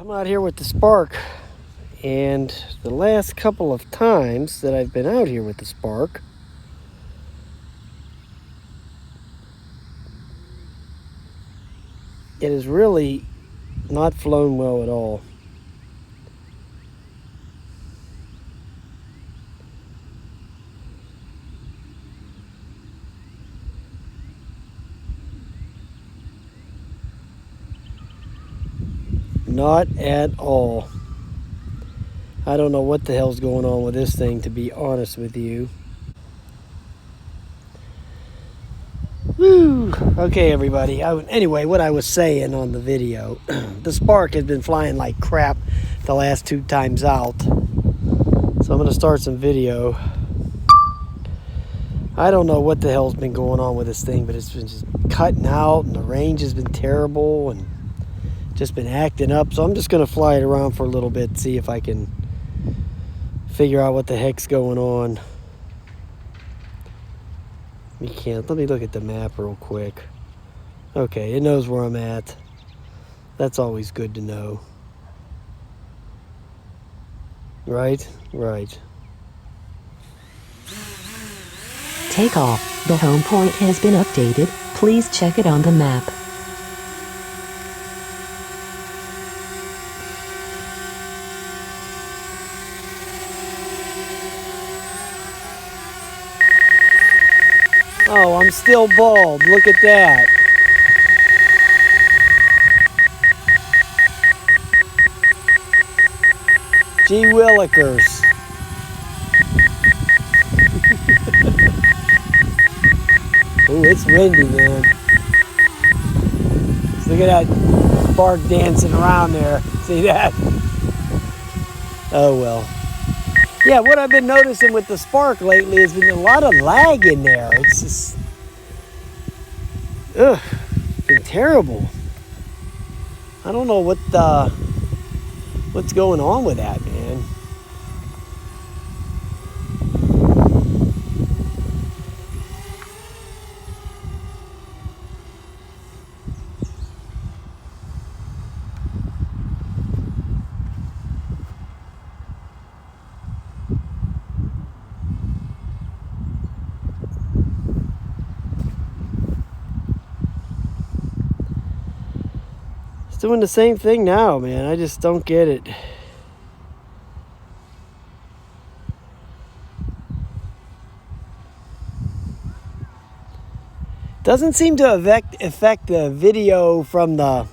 I'm out here with the Spark, and the last couple of times that I've been out here with the Spark, it has really not flown well at all. Not at all. I don't know what the hell's going on with this thing, to be honest with you. Woo! Okay, everybody. Anyway, what I was saying on the video, the Spark has been flying like crap the last 2 times out. So I'm going to start some video. I don't know what the hell's been going on with this thing, but it's been just cutting out, and the range has been terrible, and just been acting up. So I'm just going to fly it around for a little bit, see if I can figure out what the heck's going on. Let me look at the map real quick. Okay, it knows where I'm at. That's always good to know. Right? Right. Takeoff. The home point has been updated. Please check it on the map. Oh, I'm still bald. Look at that. Gee willikers. Ooh, it's windy, man. Look at that Spark dancing around there. See that? Oh, well. Yeah, what I've been noticing with the Spark lately has been a lot of lag in there. It's just, it's been terrible. I don't know what's going on with that, man. It's doing the same thing now, man. I just don't get it. Doesn't seem to affect the video from the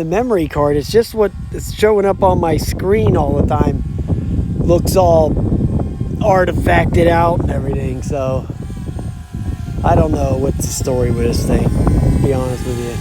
memory card. It's just what is showing up on my screen all the time. Looks all artifacted out and everything. So I don't know what's the story with this thing, to be honest with you.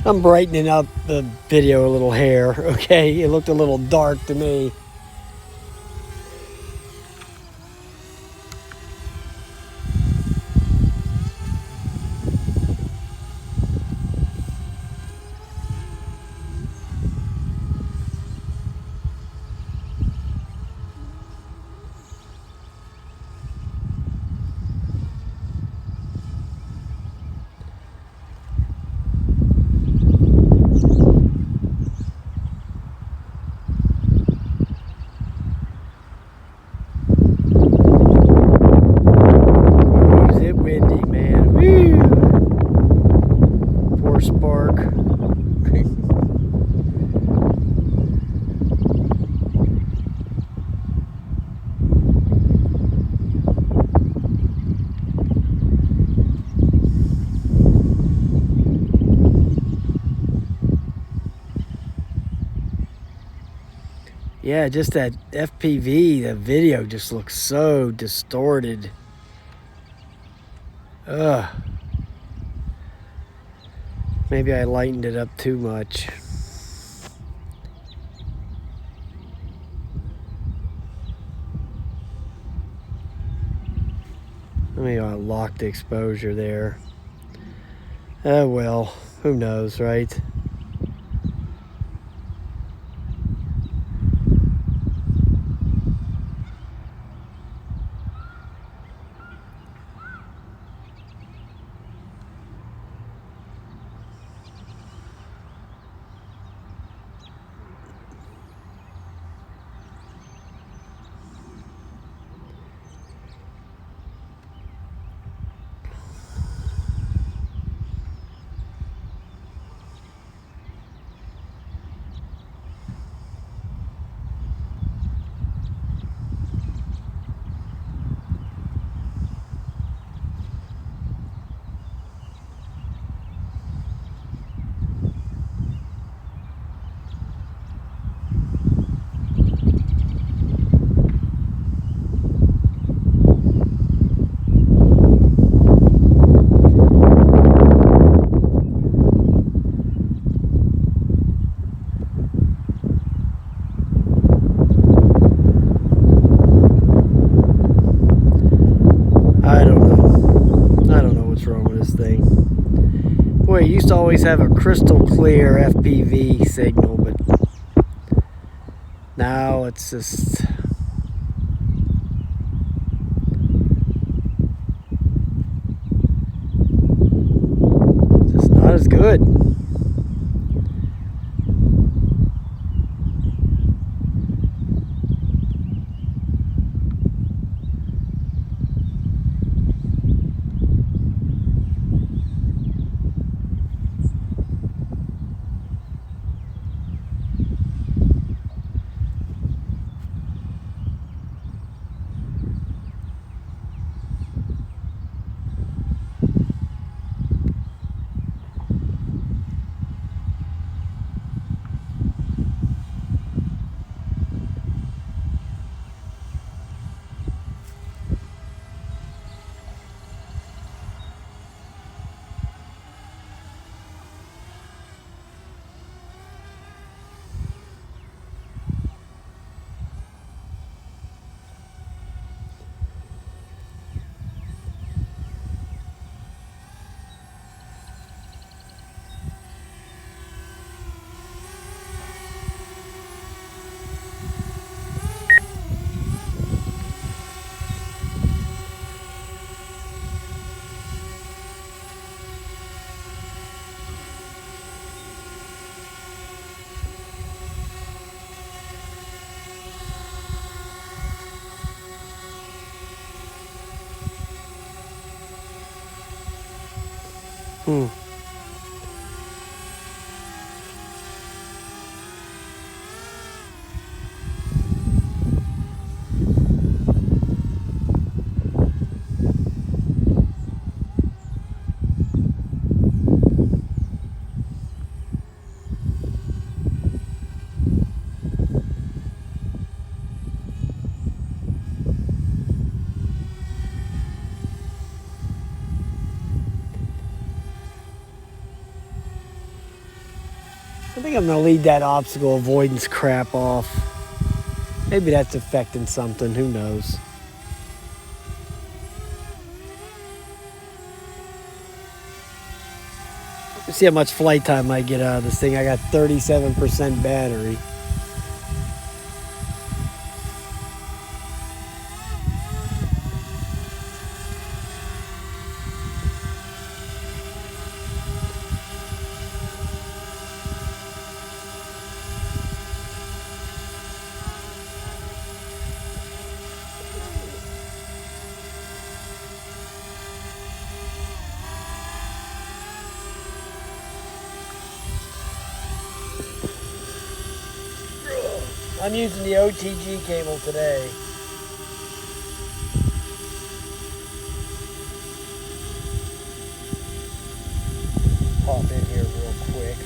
I'm brightening up the video a little here, okay? It looked a little dark to me. Yeah, just that FPV, the video just looks so distorted. Ugh. Maybe I lightened it up too much. Let me lock the exposure there. Oh well, who knows, right? Boy, it used to always have a crystal clear FPV signal, but now it's just not as good. I think I'm gonna leave that obstacle avoidance crap off. Maybe that's affecting something, who knows. Let's see how much flight time I get out of this thing. I got 37% battery. I'm using the OTG cable today. Pop in here real quick.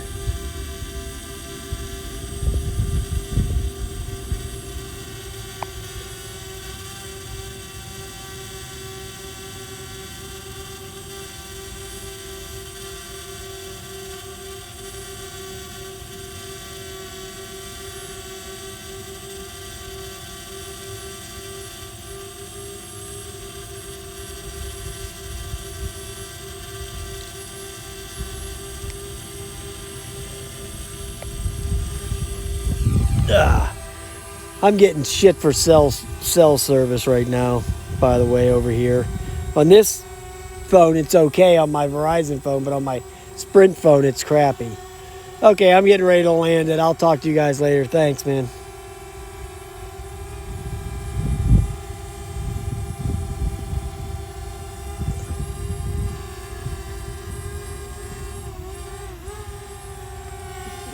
I'm getting shit for cell service right now, by the way, over here. On this phone, it's okay on my Verizon phone, but on my Sprint phone, it's crappy. Okay, I'm getting ready to land it. I'll talk to you guys later. Thanks, man.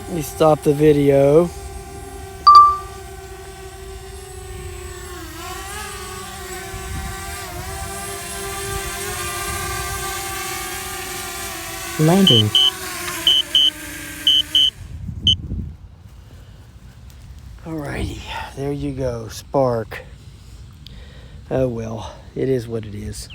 Let me stop the video. Landing. Alrighty, there you go, Spark. Oh well, it is what it is.